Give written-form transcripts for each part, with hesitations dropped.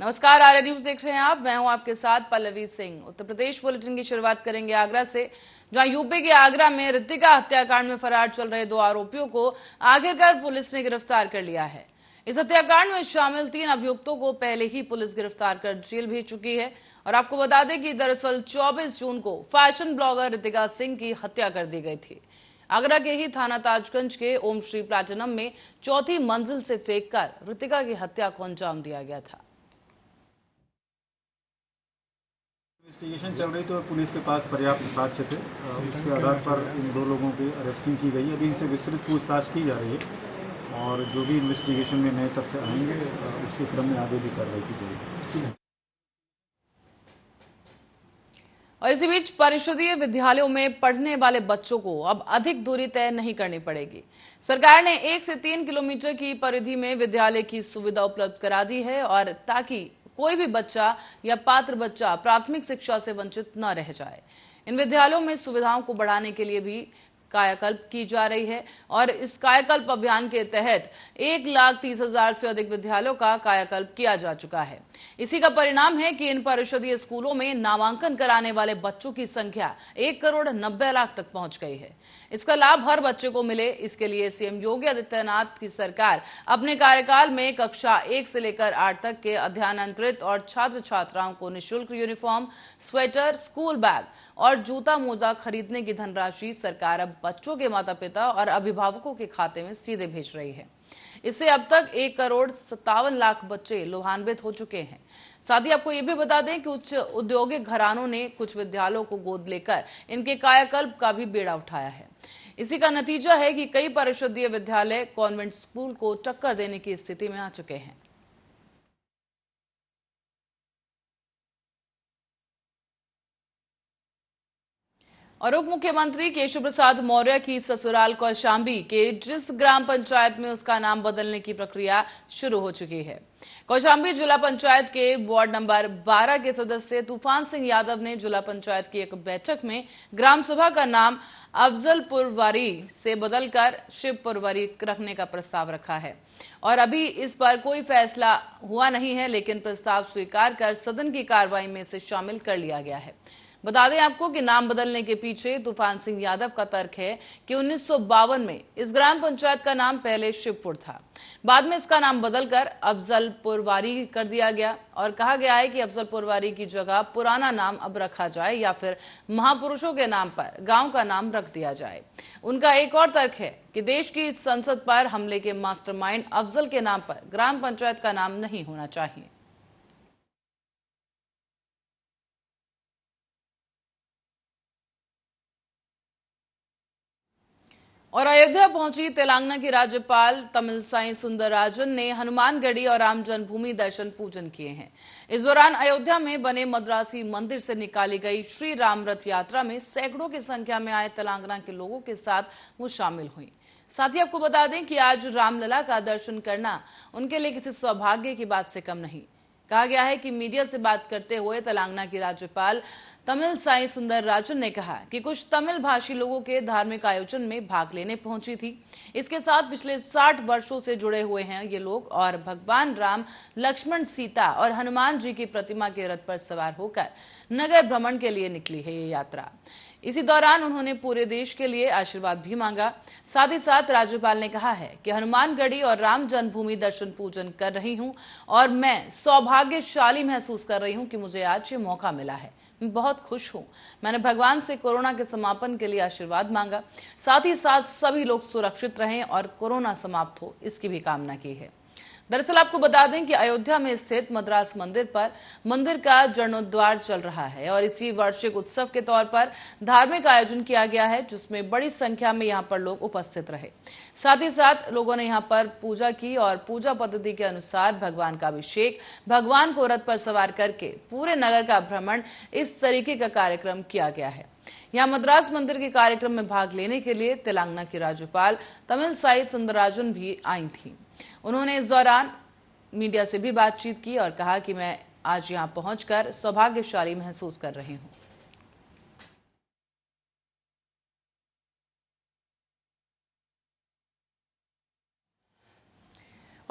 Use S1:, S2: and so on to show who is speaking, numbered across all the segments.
S1: नमस्कार, आर्य न्यूज देख रहे हैं आप। मैं हूं आपके साथ पल्लवी सिंह। उत्तर प्रदेश बुलेटिन की शुरुआत करेंगे आगरा से, जहां यूपी के आगरा में ऋतिका हत्याकांड में फरार चल रहे 2 आरोपियों को आखिरकार पुलिस ने गिरफ्तार कर लिया है। इस हत्याकांड में शामिल 3 अभियुक्तों को पहले ही पुलिस गिरफ्तार कर जेल भेज चुकी है। और आपको बता दें कि दरअसल 24 जून को फैशन ब्लॉगर ऋतिका सिंह की हत्या कर दी गई थी। आगरा के ही थाना ताजगंज के ओम श्री प्लैटिनम में चौथी मंजिल से फेंककर ऋतिका की हत्या को अंजाम दिया गया था।
S2: इन्वेस्टिगेशन चल रही थी और पुलिस के पास पर्याप्त साक्ष्य थे। उसके आधार पर इन 2 लोगों की अरेस्टिंग की गई। अभी इनसे विस्तृत पूछताछ की जा रही है और जो भी इन्वेस्टिगेशन में नए तथ्य आएंगे उसके क्रम में आगे भी कार्रवाई की जाएगी।
S1: और इसी बीच परिषदीय विद्यालयों में पढ़ने वाले बच्चों को अब अधिक दूरी तय नहीं करनी पड़ेगी। सरकार ने 1 से 3 किलोमीटर की परिधि में विद्यालय की सुविधा उपलब्ध करा दी है, और ताकि कोई भी बच्चा या पात्र बच्चा प्राथमिक शिक्षा से वंचित न रह जाए। इन विद्यालयों में सुविधाओं को बढ़ाने के लिए भी कायाकल्प की जा रही है, और इस कायाकल्प अभियान के तहत 1,30,000 से अधिक विद्यालयों का कायाकल्प किया जा चुका है। इसी का परिणाम है कि इन परिषदीय स्कूलों में नामांकन कराने वाले बच्चों की संख्या 1,90,00,000 तक पहुंच गई है। इसका लाभ हर बच्चे को मिले, इसके लिए सीएम योगी आदित्यनाथ की सरकार अपने कार्यकाल में कक्षा 1 से लेकर 8 तक के अध्ययनरत और छात्र छात्राओं को निःशुल्क यूनिफॉर्म, स्वेटर, स्कूल बैग और जूता मोजा खरीदने की धनराशि सरकार अब बच्चों के माता पिता और अभिभावकों के खाते में सीधे भेज रही है। इससे अब तक 1,57,00,000 बच्चे लाभान्वित हो चुके हैं। साथ ही आपको ये भी बता दें कि उच्च औद्योगिक घरानों ने कुछ विद्यालयों को गोद लेकर इनके कायाकल्प का भी बेड़ा उठाया है। इसी का नतीजा है कि कई परिषदीय विद्यालय कॉन्वेंट स्कूल को टक्कर देने की स्थिति में आ चुके हैं। और उप मुख्यमंत्री केशव प्रसाद मौर्य की ससुराल कौशांबी के जिस ग्राम पंचायत में उसका नाम बदलने की प्रक्रिया शुरू हो चुकी है। कौशांबी जिला पंचायत के वार्ड नंबर 12 के सदस्य तूफान सिंह यादव ने जिला पंचायत की एक बैठक में ग्राम सभा का नाम अफजलपुरवारी से बदलकर शिवपुरवारी रखने का प्रस्ताव रखा है। और अभी इस पर कोई फैसला हुआ नहीं है, लेकिन प्रस्ताव स्वीकार कर सदन की कार्रवाई में इसे शामिल कर लिया गया है। बता दें आपको कि नाम बदलने के पीछे तूफान सिंह यादव का तर्क है कि 1952 में इस ग्राम पंचायत का नाम पहले शिवपुर था। बाद में इसका नाम बदलकर अफजलपुरवारी कर दिया गया और कहा गया है कि अफजलपुरवारी की जगह पुराना नाम अब रखा जाए या फिर महापुरुषों के नाम पर गांव का नाम रख दिया जाए। उनका एक और तर्क है कि देश की संसद पर हमले के मास्टरमाइंड अफजल के नाम पर ग्राम पंचायत का नाम नहीं होना चाहिए। और अयोध्या पहुंची तेलंगाना की राज्यपाल तमिलसाई सुंदरराजन ने हनुमानगढ़ी और राम जन्मभूमि दर्शन पूजन किए हैं। इस दौरान अयोध्या में बने मद्रासी मंदिर से निकाली गई श्री राम रथ यात्रा में सैकड़ों की संख्या में आए तेलंगाना के लोगों के साथ वो शामिल हुई। साथ ही आपको बता दें कि आज रामलला का दर्शन करना उनके लिए किसी सौभाग्य की बात से कम नहीं। कहा गया है कि मीडिया से बात करते हुए तेलंगाना की राज्यपाल तमिलसाई सुंदरराजन ने कहा कि कुछ तमिल भाषी लोगों के धार्मिक आयोजन में भाग लेने पहुंची थी। इसके साथ पिछले 60 वर्षों से जुड़े हुए हैं ये लोग, और भगवान राम, लक्ष्मण, सीता और हनुमान जी की प्रतिमा के रथ पर सवार होकर नगर भ्रमण के लिए निकली है ये यात्रा। इसी दौरान उन्होंने पूरे देश के लिए आशीर्वाद भी मांगा। साथ ही साथ राज्यपाल ने कहा है कि हनुमानगढ़ी और राम जन्मभूमि दर्शन पूजन कर रही हूं और मैं सौभाग्यशाली महसूस कर रही हूं कि मुझे आज ये मौका मिला है। मैं बहुत खुश हूं। मैंने भगवान से कोरोना के समापन के लिए आशीर्वाद मांगा। साथ ही साथ सभी लोग सुरक्षित रहें और कोरोना समाप्त हो, इसकी भी कामना की है। दरअसल आपको बता दें कि अयोध्या में स्थित मद्रास मंदिर पर मंदिर का जीर्णोद्धार चल रहा है, और इसी वार्षिक उत्सव के तौर पर धार्मिक आयोजन किया गया है, जिसमें बड़ी संख्या में यहां पर लोग उपस्थित रहे। साथ ही साथ लोगों ने यहां पर पूजा की और पूजा पद्धति के अनुसार भगवान का अभिषेक, भगवान को रथ पर सवार करके पूरे नगर का भ्रमण, इस तरीके का कार्यक्रम किया गया है। यहां मद्रास मंदिर के कार्यक्रम में भाग लेने के लिए तेलंगाना की राज्यपाल तमिलसाई सुंदरराजन भी आई थी। उन्होंने इस दौरान मीडिया से भी बातचीत की और कहा कि मैं आज यहां पहुंचकर सौभाग्यशाली महसूस कर रही हूं।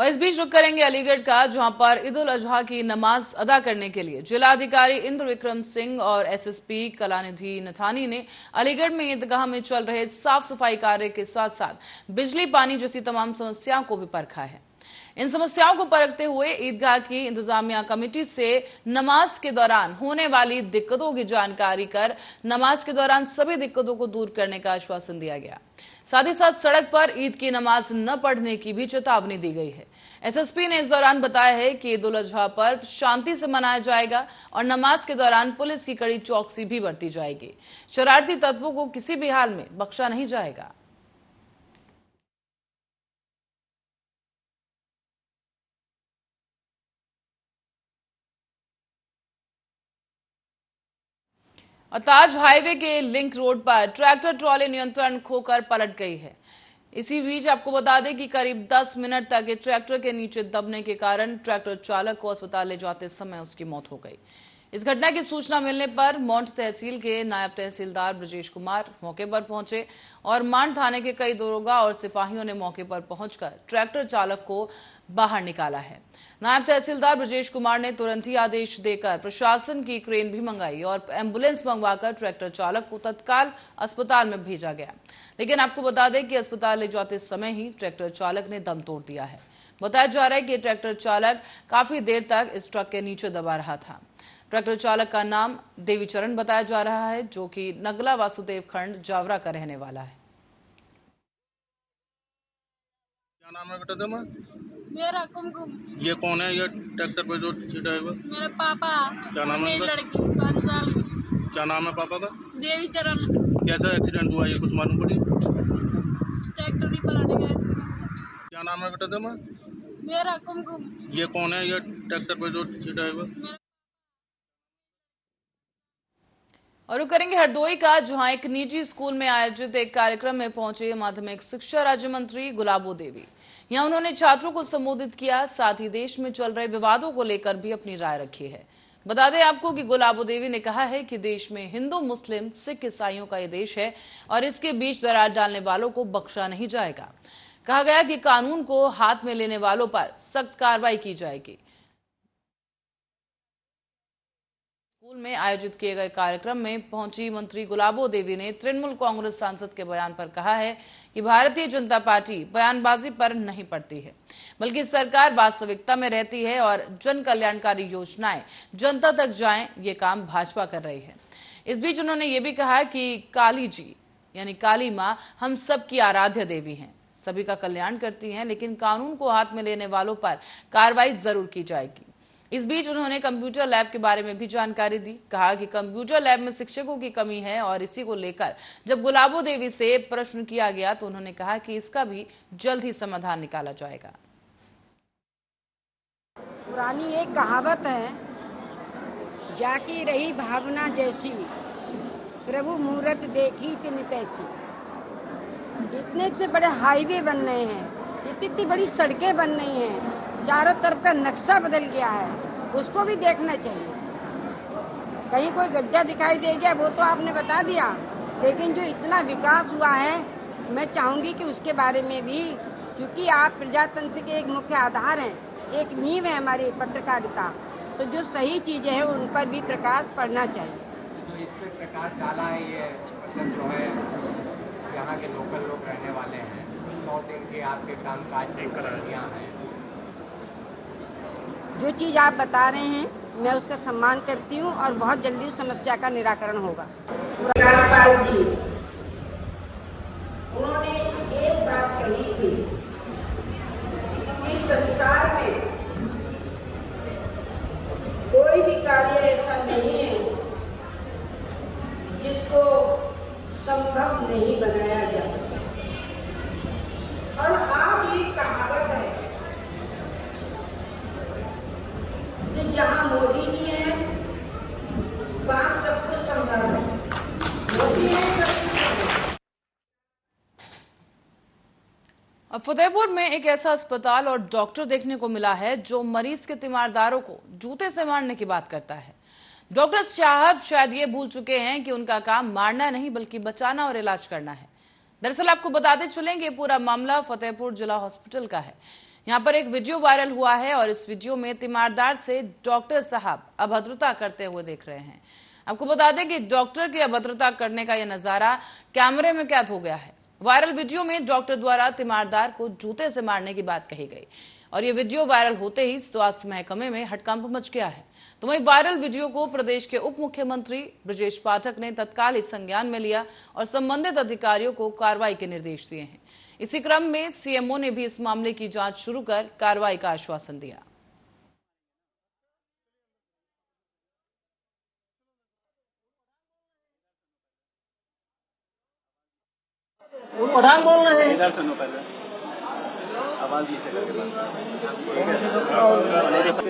S1: और इस बीच रुक करेंगे अलीगढ़ का, जहां पर ईद उल अजहा की नमाज अदा करने के लिए जिलाधिकारी इंद्र विक्रम सिंह और एसएसपी कलानिधि नथानी ने अलीगढ़ में ईदगाह में चल रहे साफ सफाई कार्य के साथ साथ बिजली पानी जैसी तमाम समस्याओं को भी परखा है। इन समस्याओं को परखते हुए ईदगाह की इंतजामिया कमेटी से नमाज के दौरान होने वाली दिक्कतों की जानकारी कर नमाज के दौरान सभी दिक्कतों को दूर करने का आश्वासन दिया गया। साथ ही साथ सड़क पर ईद की नमाज न पढ़ने की भी चेतावनी दी गई है। एसएसपी ने इस दौरान बताया है कि ईद उल अजहा पर्व शांति से मनाया जाएगा और नमाज के दौरान पुलिस की कड़ी चौकसी भी बरती जाएगी। शरारती तत्वों को किसी भी हाल में बख्शा नहीं जाएगा। और ताज हाईवे के लिंक रोड पर ट्रैक्टर ट्रॉली नियंत्रण खोकर पलट गई है। इसी बीच आपको बता दें कि करीब 10 मिनट तक ये ट्रैक्टर के नीचे दबने के कारण ट्रैक्टर चालक को अस्पताल ले जाते समय उसकी मौत हो गई। इस घटना की सूचना मिलने पर मौंड तहसील के नायब तहसीलदार ब्रजेश कुमार मौके पर पहुंचे और मांड थाने के कई दरोगा और सिपाहियों ने मौके पर पहुंचकर ट्रैक्टर चालक को बाहर निकाला है। नायब तहसीलदार ब्रजेश कुमार ने तुरंत ही आदेश देकर प्रशासन की क्रेन भी मंगाई और एम्बुलेंस मंगवाकर ट्रैक्टर चालक को तत्काल अस्पताल में भेजा गया। लेकिन आपको बता दें कि अस्पताल ले जाते समय ही ट्रैक्टर चालक ने दम तोड़ दिया है। बताया जा रहा है कि ट्रैक्टर चालक काफी देर तक इस ट्रक के नीचे दबा रहा था। ट्रैक्टर चालक का नाम देवीचरण बताया जा रहा है, जो कि नगला वासुदेव खंड जावरा का रहने वाला है।
S3: क्या नाम है बेटा तुम्हारा?
S4: मेरा कुमकुम।
S3: ये कौन है ये ट्रैक्टर पे जो ड्राइवर?
S4: मेरा पापा।
S3: क्या नाम है
S4: मेरी
S3: उनका?
S4: लड़की 5 साल की।
S3: क्या नाम है पापा का?
S4: देवीचरण।
S3: कैसा एक्सीडेंट हुआ ये कुछ मालूम पड़ी?
S4: ट्रैक्टर ही पलट गया।
S3: क्या नाम है बेटा तुम्हारा?
S4: मेरा कुमकुम।
S3: ये कौन है ये ट्रैक्टर पे जो ड्राइवर?
S1: और वो करेंगे हरदोई का, जहां एक निजी स्कूल में आयोजित एक कार्यक्रम में पहुंचे माध्यमिक शिक्षा राज्य मंत्री गुलाबो देवी। यहां उन्होंने छात्रों को संबोधित किया, साथ ही देश में चल रहे विवादों को लेकर भी अपनी राय रखी है। बता दें आपको कि गुलाबो देवी ने कहा है कि देश में हिंदू, मुस्लिम, सिख, ईसाइयों का ये देश है और इसके बीच दरार डालने वालों को बख्शा नहीं जाएगा। कहा गया कि कानून को हाथ में लेने वालों पर सख्त कार्रवाई की जाएगी। स्कूल में आयोजित किए गए कार्यक्रम में पहुंची मंत्री गुलाबो देवी ने तृणमूल कांग्रेस सांसद के बयान पर कहा है कि भारतीय जनता पार्टी बयानबाजी पर नहीं पड़ती है, बल्कि सरकार वास्तविकता में रहती है और जन कल्याणकारी योजनाएं जनता तक जाएं, ये काम भाजपा कर रही है। इस बीच उन्होंने ये भी कहा कि काली जी यानी काली माँ हम सबकी आराध्य देवी हैं, सभी का कल्याण करती हैं, लेकिन कानून को हाथ में लेने वालों पर कार्रवाई जरूर की जाएगी। इस बीच उन्होंने कंप्यूटर लैब के बारे में भी जानकारी दी। कहा कि कंप्यूटर लैब में शिक्षकों की कमी है और इसी को लेकर जब गुलाबो देवी से प्रश्न किया गया तो उन्होंने कहा कि इसका भी जल्द ही समाधान निकाला जाएगा।
S5: पुरानी एक कहावत है, जाकी रही भावना जैसी, प्रभु मूरत देखी तिन तैसी। इतने इतने बड़े हाईवे बन रहे हैं, इतनी इतनी बड़ी सड़कें बन रही हैं, चारों तरफ का नक्शा बदल गया है, उसको भी देखना चाहिए। कहीं कोई गड्ढा दिखाई दे गया वो तो आपने बता दिया, लेकिन जो इतना विकास हुआ है मैं चाहूंगी कि उसके बारे में भी, क्योंकि आप प्रजातंत्र के एक मुख्य आधार हैं, एक नींव है हमारी पत्रकारिता, तो जो सही चीजें हैं उन पर भी प्रकाश पड़ना चाहिए।
S6: तो इस पर प्रकाश डाला है ये मतलब जो है यहाँ के लोकल लोग रहने वाले हैं, 100 दिन के आपके कामकाज की करारियाँ हैं।
S5: जो चीज आप बता रहे हैं मैं उसका सम्मान करती हूँ और बहुत जल्दी उस समस्या का निराकरण होगा। जी उन्होंने एक बात कही थी कि संसार में कोई भी कार्य ऐसा नहीं है जिसको संभव नहीं बनाया जा सकता। और आज ये कहावत है कि जहाँ मोदी जी हैं वहाँ सब कुछ संभव है। मोदी है सब कुछ संभव है।
S1: अब फतेहपुर में एक ऐसा अस्पताल और डॉक्टर देखने को मिला है जो मरीज के तीमारदारों को जूते से मारने की बात करता है। डॉक्टर साहब शायद ये भूल चुके हैं कि उनका काम मारना नहीं बल्कि बचाना और इलाज करना है। दरअसल आपको बताते चलेंगे पूरा मामला फतेहपुर जिला हॉस्पिटल का है। यहाँ पर एक वीडियो वायरल हुआ है और इस वीडियो में तीमारदार से डॉक्टर साहब अभद्रता करते हुए देख रहे हैं। आपको बता दें कि डॉक्टर की अभद्रता करने का यह नजारा कैमरे में कैद हो गया है। वायरल वीडियो में डॉक्टर द्वारा तीमारदार को जूते से मारने की बात कही गई और ये वीडियो वायरल होते ही स्वास्थ्य महकमे में हड़कंप मच गया है। तो वहीं वायरल वीडियो को प्रदेश के उप मुख्यमंत्री ब्रजेश पाठक ने तत्काल ही संज्ञान में लिया और संबंधित अधिकारियों को कार्रवाई के निर्देश दिए हैं। इसी क्रम में सीएमओ ने भी इस मामले की जांच शुरू कर कार्रवाई का आश्वासन दिया।
S7: पठान बोल रहे हैं। इधर सुनो पहले आवाज नीचे करके बात।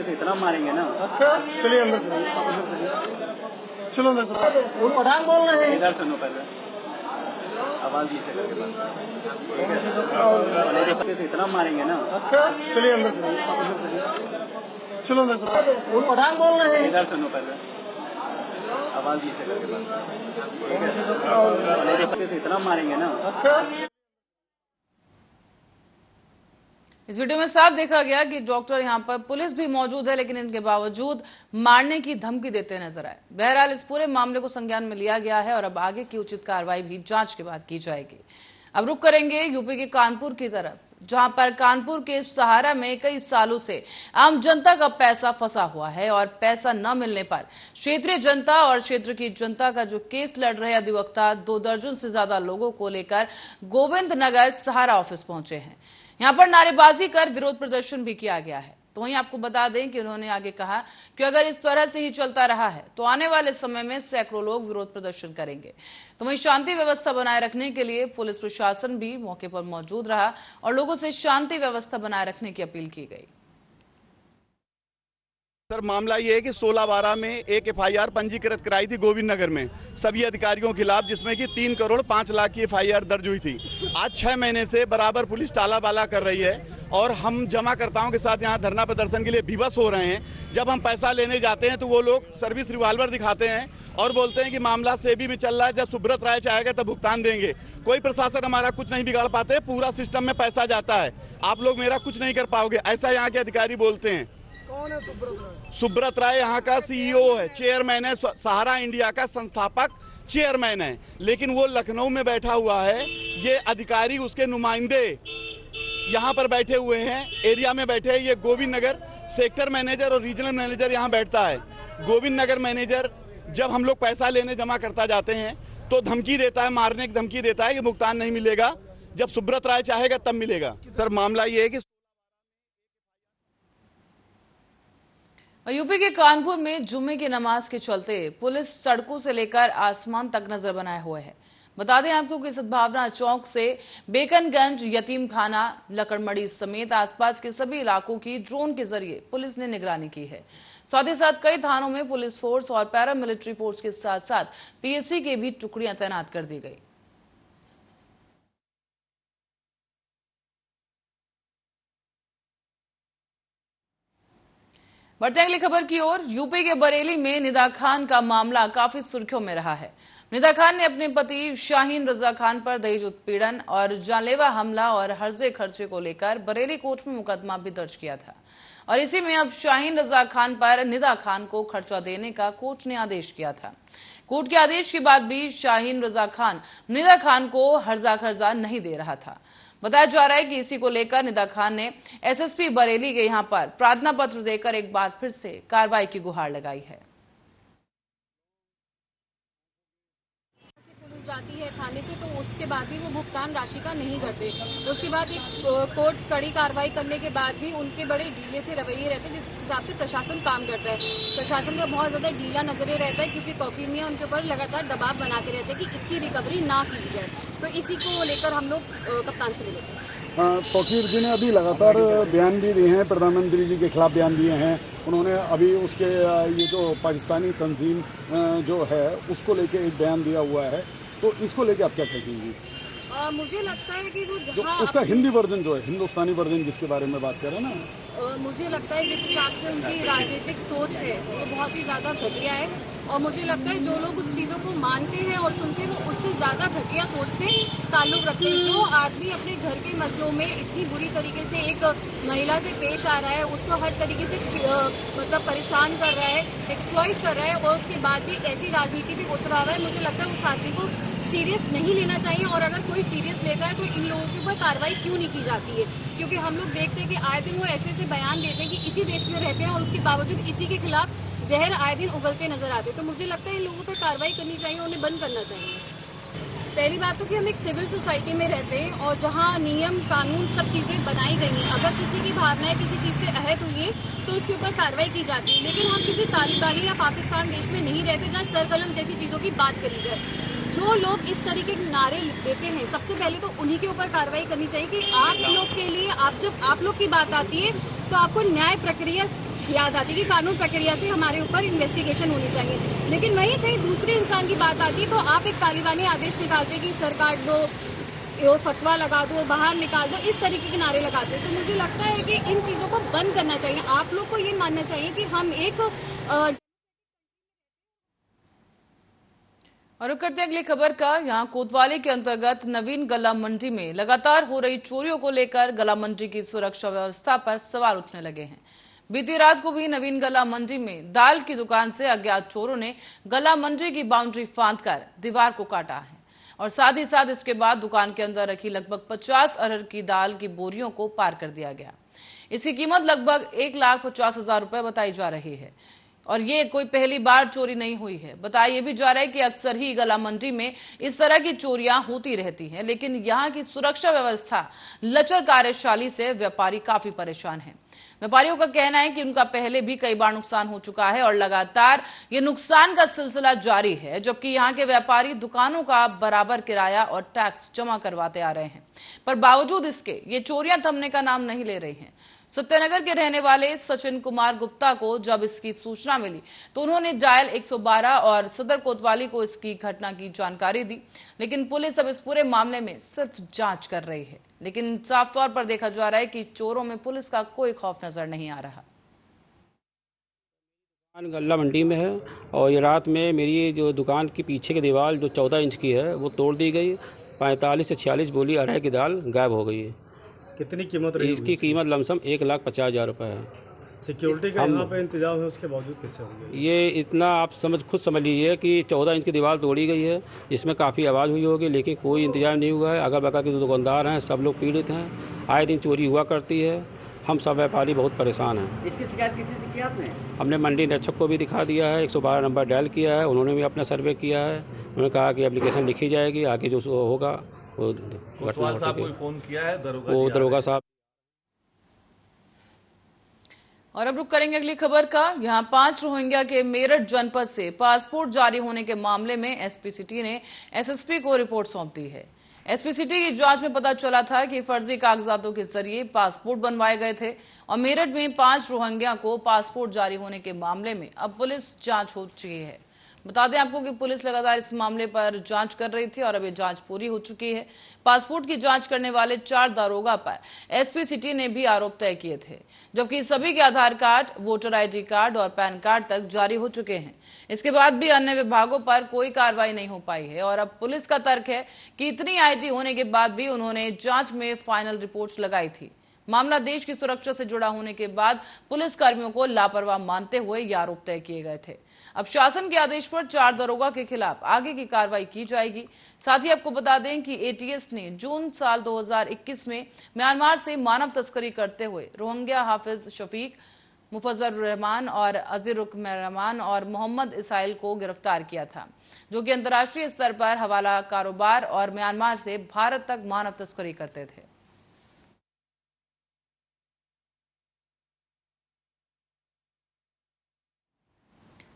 S7: इतना मारेंगे ना। अच्छा चलिए अंदर चलो अंदर। पठान बोल रहे हैं। इधर सुनो पहले आवाज नीचे करके बात। इतना मारेंगे ना। अच्छा चलिए अंदर चलो अंदर। पठान बोल रहे हैं। इधर सुनो पहले आवाज नीचे करके बात। इतना मारेंगे ना। अच्छा
S1: इस वीडियो में साफ देखा गया कि डॉक्टर यहां पर पुलिस भी मौजूद है, लेकिन इनके बावजूद मारने की धमकी देते नजर आए। बहरहाल इस पूरे मामले को संज्ञान में लिया गया है और अब आगे की उचित कार्रवाई भी जांच के बाद की जाएगी। अब रुक करेंगे यूपी के कानपुर की तरफ, जहां पर कानपुर के सहारा में कई सालों से आम जनता का पैसा फंसा हुआ है और पैसा न मिलने पर क्षेत्रीय जनता और क्षेत्र की जनता का जो केस लड़ रहे अधिवक्ता 2 दर्जन से ज्यादा लोगों को लेकर गोविंद नगर सहारा ऑफिस पहुंचे हैं। यहां पर नारेबाजी कर विरोध प्रदर्शन भी किया गया है। तो वहीं आपको बता दें कि उन्होंने आगे कहा कि अगर इस तरह से ही चलता रहा है तो आने वाले समय में सैकड़ों लोग विरोध प्रदर्शन करेंगे। तो वहीं शांति व्यवस्था बनाए रखने के लिए पुलिस प्रशासन भी मौके पर मौजूद रहा और लोगों से शांति व्यवस्था बनाए रखने की अपील की गई।
S8: सर मामला ये है कि 16/12 में एक एफआईआर पंजीकृत कराई थी गोविंद नगर में सभी अधिकारियों के खिलाफ, जिसमें कि 3 करोड़ 5 लाख की एफआईआर दर्ज हुई थी। आज 6 महीने से बराबर पुलिस टालाबाला कर रही है और हम जमाकर्ताओं के साथ यहाँ धरना प्रदर्शन के लिए विवश हो रहे हैं। जब हम पैसा लेने जाते हैं तो वो लोग सर्विस रिवॉल्वर दिखाते हैं और बोलते हैं कि मामला सेबी में चल रहा है, जब सुब्रत राय चाहेगा तब भुगतान देंगे। कोई प्रशासन हमारा कुछ नहीं बिगाड़ पाते, पूरा सिस्टम में पैसा जाता है, आप लोग मेरा कुछ नहीं कर पाओगे, ऐसा यहाँ के अधिकारी बोलते हैं।
S7: कौन है सुब्रत राय?
S8: सुब्रत राय यहाँ का सीईओ है, चेयरमैन है, सहारा इंडिया का संस्थापक चेयरमैन है, लेकिन वो लखनऊ में बैठा हुआ है। ये अधिकारी उसके नुमाइंदे यहाँ पर बैठे हुए हैं, एरिया में बैठे हैं। ये गोविंद नगर सेक्टर मैनेजर और रीजनल मैनेजर यहाँ बैठता है। गोविंद नगर मैनेजर जब हम लोग पैसा लेने जमा करता जाते हैं तो धमकी देता है, मारने की धमकी देता है कि भुगतान नहीं मिलेगा, जब सुब्रत राय चाहेगा तब मिलेगा। सर मामला ये है कि
S1: यूपी के कानपुर में जुम्मे की नमाज के चलते पुलिस सड़कों से लेकर आसमान तक नजर बनाए हुए है। बता दें आपको कि सद्भावना चौक से बेकनगंज, यतीम खाना, लकड़मड़ी समेत आसपास के सभी इलाकों की ड्रोन के जरिए पुलिस ने निगरानी की है। साथ ही साथ कई थानों में पुलिस फोर्स और पैरामिलिट्री फोर्स के साथ साथ पीएससी की भी टुकड़ियां तैनात कर दी गई। बढ़ते अगली खबर की ओर। यूपी के बरेली में निदा खान का मामला काफी सुर्खियों में रहा है। निदा खान ने अपने पति शाहीन रजा खान पर दहेज उत्पीड़न और जानलेवा हमला और हर्जे खर्चे को लेकर बरेली कोर्ट में मुकदमा भी दर्ज किया था और इसी में अब शाहीन रजा खान पर निदा खान को खर्चा देने का कोर्ट ने आदेश किया था। कोर्ट के आदेश के बाद भी शाहीन रजा खान निदा खान को हर्जा खर्जा नहीं दे रहा था। बताया जा रहा है कि इसी को लेकर निदा खान ने एसएसपी बरेली के यहां पर प्रार्थना पत्र देकर एक बार फिर से कार्रवाई की गुहार लगाई है।
S9: पुलिस जाती है थाने से तो उसके बाद भी वो भुगतान राशि का नहीं करते। तो उसके बाद एक कोर्ट कड़ी कार्रवाई करने के बाद भी उनके बड़े ढीले से रवैये रहते हैं, जिस हिसाब से प्रशासन काम करता है। प्रशासन का बहुत ज्यादा ढीला नजरिया रहता है, क्योंकि कॉपी में उनके ऊपर लगातार दबाव बनाते रहते हैं कि इसकी रिकवरी ना की जाए। तो इसी को लेकर हम लोग कप्तान से मिले थे।
S10: फकीर जी ने अभी लगातार बयान भी दिए हैं, प्रधानमंत्री जी के खिलाफ बयान दिए हैं। उन्होंने अभी उसके ये जो पाकिस्तानी तंजीम जो है उसको लेके एक बयान दिया हुआ है, तो इसको लेके आप क्या कहेंगी?
S9: मुझे लगता है कि वो
S10: जो उसका हिंदी वर्जन जो है, हिंदुस्तानी वर्जन जिसके बारे में बात कर रहे हैं ना,
S9: मुझे लगता है जिस हिसाब से उनकी राजनीतिक सोच है वो बहुत ही ज्यादा घटिया है और मुझे लगता है जो लोग उस चीज़ों को मानते हैं और सुनते हैं वो उससे ज़्यादा घटिया सोच से ताल्लुक रखते हैं। जो आदमी अपने घर के मसलों में इतनी बुरी तरीके से एक महिला से पेश आ रहा है, उसको हर तरीके से मतलब परेशान कर रहा है, एक्सप्लॉइट कर रहा है और उसके बाद भी ऐसी राजनीति भी उतरा रहा है, मुझे लगता है उस आदमी को सीरियस नहीं लेना चाहिए। और अगर कोई सीरियस लेता है तो इन लोगों के ऊपर कार्रवाई क्यों नहीं की जाती है? क्योंकि हम लोग देखते हैं कि आए दिन वो ऐसे बयान देते हैं कि इसी देश में रहते हैं और उसके बावजूद इसी के खिलाफ जहर आए दिन उगलते नजर आते हैं। तो मुझे लगता है इन लोगों पर कार्रवाई करनी चाहिए, उन्हें बंद करना चाहिए। पहली बात तो कि हम एक सिविल सोसाइटी में रहते हैं और जहाँ नियम कानून सब चीजें बनाई गई हैं। अगर किसी की भावनाएं किसी चीज से आहत हुई है तो उसके ऊपर कार्रवाई की जाती है, लेकिन हम किसी तालिबानी या पाकिस्तान देश में नहीं रहते जहाँ सरकलम जैसी चीजों की बात करी जाए। जो लोग इस तरीके के नारे देते हैं सबसे पहले तो उन्हीं के ऊपर कार्रवाई करनी चाहिए कि आप लोग के लिए जब आप लोग की बात आती है तो आपको न्याय प्रक्रिया याद आती है कि कानून प्रक्रिया से हमारे ऊपर इन्वेस्टिगेशन होनी चाहिए। लेकिन वहीं कहीं दूसरे इंसान की बात आती है तो आप एक तालिबानी आदेश निकालते कि सर काट दो, फतवा लगा दो, बाहर निकाल दो, इस तरीके के नारे लगाते हैं। तो मुझे लगता है कि इन चीजों को बंद करना चाहिए। आप लोग को ये मानना चाहिए कि हम एक
S1: और रुक करते हैं अगली खबर का। यहाँ कोतवाली के अंतर्गत नवीन गल्ला मंडी में लगातार हो रही चोरियों को लेकर गल्ला मंडी की सुरक्षा व्यवस्था पर सवाल उठने लगे हैं। बीती रात को भी नवीन गल्ला मंडी में दाल की दुकान से अज्ञात चोरों ने गल्ला मंडी की बाउंड्री फांदकर दीवार को काटा है और साथ ही साथ इसके बाद दुकान के अंदर रखी लगभग 50 अरहर की दाल की बोरियों को पार कर दिया गया। इसकी कीमत लगभग 1,50,000 रुपए बताई जा रही है और ये कोई पहली बार चोरी नहीं हुई है। बताया ये भी जा रहा है कि अक्सर ही गल्ला मंडी में इस तरह की चोरियां होती रहती हैं, लेकिन यहाँ की सुरक्षा व्यवस्था लचर कार्यशैली से व्यापारी काफी परेशान हैं। व्यापारियों का कहना है कि उनका पहले भी कई बार नुकसान हो चुका है और लगातार ये नुकसान का सिलसिला जारी है, जबकि यहाँ के व्यापारी दुकानों का बराबर किराया और टैक्स जमा करवाते आ रहे हैं, पर बावजूद इसके ये चोरियां थमने का नाम नहीं ले रही हैं। सत्यनगर के रहने वाले सचिन कुमार गुप्ता को जब इसकी सूचना मिली तो उन्होंने डायल 112 और सदर कोतवाली को इसकी घटना की जानकारी दी, लेकिन पुलिस अब इस पूरे मामले में सिर्फ जांच कर रही है। लेकिन साफ तौर पर देखा जा रहा है कि चोरों में पुलिस का कोई खौफ नजर नहीं आ रहा।
S11: दुकान गल्ला मंडी में है और ये रात में मेरी जो दुकान की पीछे की दीवार जो 14 इंच की है वो तोड़ दी गई। 45 से 46 बोली अरहर की दाल गायब हो गई है।
S2: कितनी कीमत रही?
S11: इसकी कीमत लमसम 1,50,000 रुपये है।
S2: सिक्योरिटी का यहाँ पे इंतजाम है, उसके बावजूद कैसे हो गया?
S11: ये इतना आप खुद समझ लीजिए कि 14 इंच की दीवार तोड़ी गई है, इसमें काफ़ी आवाज़ हुई होगी, लेकिन कोई इंतजाम नहीं हुआ है। अगल बगल के जो दुकानदार हैं सब लोग पीड़ित हैं, आए दिन चोरी हुआ करती है। हम सब व्यापारी बहुत परेशान हैं।
S7: इसकी शिकायत किसी से की आपने?
S11: हमने मंडी निरीक्षक को भी दिखा दिया है, 112 नंबर डायल किया है, उन्होंने भी अपना सर्वे किया है। उन्होंने कहा कि एप्लीकेशन लिखी जाएगी, आगे जो होगा वो घटना
S12: फोन किया है
S11: दरोगा साहब।
S1: और अब रुक करेंगे अगली खबर का। यहाँ 5 रोहिंग्या के मेरठ जनपद से पासपोर्ट जारी होने के मामले में एसपी सिटी ने एसएसपी को रिपोर्ट सौंप दी है। एसपी सिटी की जांच में पता चला था कि फर्जी कागजातों के जरिए पासपोर्ट बनवाए गए थे और मेरठ में 5 रोहिंग्या को पासपोर्ट जारी होने के मामले में अब पुलिस जांच हो चुकी है। बता दें आपको कि पुलिस लगातार इस मामले पर जांच कर रही थी और अब ये जांच पूरी हो चुकी है। पासपोर्ट की जांच करने वाले 4 दारोगा पर एसपी सिटी ने भी आरोप तय किए थे, जबकि सभी के आधार कार्ड, वोटर आईडी कार्ड और पैन कार्ड तक जारी हो चुके हैं। इसके बाद भी अन्य विभागों पर कोई कार्रवाई नहीं हो पाई है और अब पुलिस का तर्क है कि इतनी आईडी होने के बाद भी उन्होंने जांच में फाइनल रिपोर्ट्स लगाई थी। मामला देश की सुरक्षा से जुड़ा होने के बाद पुलिस कर्मियों को लापरवाह मानते हुए ये आरोप तय किए गए थे। अब शासन के आदेश पर 4 दारोगा के खिलाफ आगे की कार्रवाई की जाएगी। साथ ही आपको बता दें कि एटीएस ने जून साल 2021 में म्यांमार से मानव तस्करी करते हुए रोहिंग्या हाफिज शफीक, मुफज्जल रहमान और अजीरुक रहमान और मोहम्मद इसाइल को गिरफ्तार किया था, जो कि अंतर्राष्ट्रीय स्तर पर हवाला कारोबार और म्यांमार से भारत तक मानव तस्करी करते थे।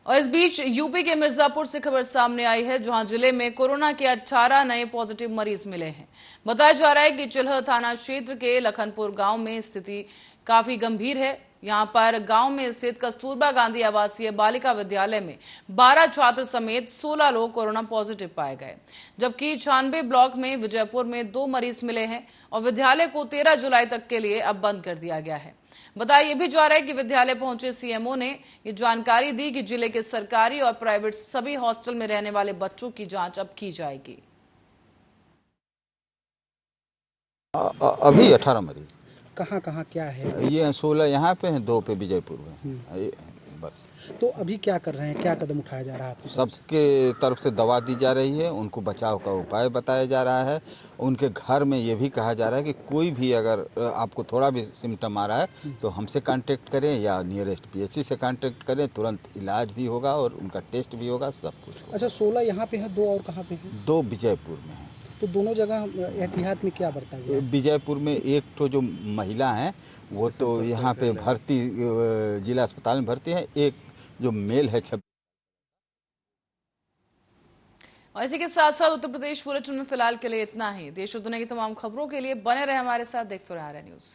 S1: और इस बीच यूपी के मिर्जापुर से खबर सामने आई है, जहां जिले में कोरोना के 18 नए पॉजिटिव मरीज मिले हैं। बताया जा रहा है कि चिल्ह थाना क्षेत्र के लखनपुर गांव में स्थिति काफी गंभीर है। यहां पर गांव में स्थित कस्तूरबा गांधी आवासीय बालिका विद्यालय में 12 छात्र समेत 16 लोग कोरोना पॉजिटिव पाए गए, जबकि 96 ब्लॉक में विजयपुर में 2 मरीज मिले हैं और विद्यालय को 13 जुलाई तक के लिए अब बंद कर दिया गया है। बताया यह भी जा रहा है कि विद्यालय पहुंचे सीएमओ ने ये जानकारी दी कि जिले के सरकारी और प्राइवेट सभी हॉस्टल में रहने वाले बच्चों की जांच अब की जाएगी।
S12: अभी 18 मरीज।
S13: कहाँ कहाँ क्या है?
S12: ये 16 यहाँ पे हैं, 2 पे विजयपुर में। बस।
S13: तो अभी क्या कर रहे हैं, क्या कदम उठाया जा रहा है आपको?
S12: सबके तरफ से दवा दी जा रही है, उनको बचाव का उपाय बताया जा रहा है। उनके घर में ये भी कहा जा रहा है कि कोई भी अगर आपको थोड़ा भी सिम्टम आ रहा है तो हमसे कांटेक्ट करें या नियरेस्ट पीएचसी से कांटेक्ट करें, तुरंत इलाज भी होगा और उनका टेस्ट भी होगा, सब कुछ होगा।
S13: अच्छा, 16 यहाँ पे है, 2 और कहाँ पे है?
S12: 2 विजयपुर में है।
S13: तो दोनों जगह एहतियात में क्या बरता गया?
S12: विजयपुर में एक तो जो महिला है वो तो यहाँ पे भर्ती जिला अस्पताल में भर्ती है, एक जो मेल है 26।
S1: और इसी के साथ साथ उत्तर प्रदेश बुलेटिन में फिलहाल के लिए इतना ही। देश और दुनिया की तमाम खबरों के लिए बने रहे हमारे साथ, देखते रहे आर्या न्यूज।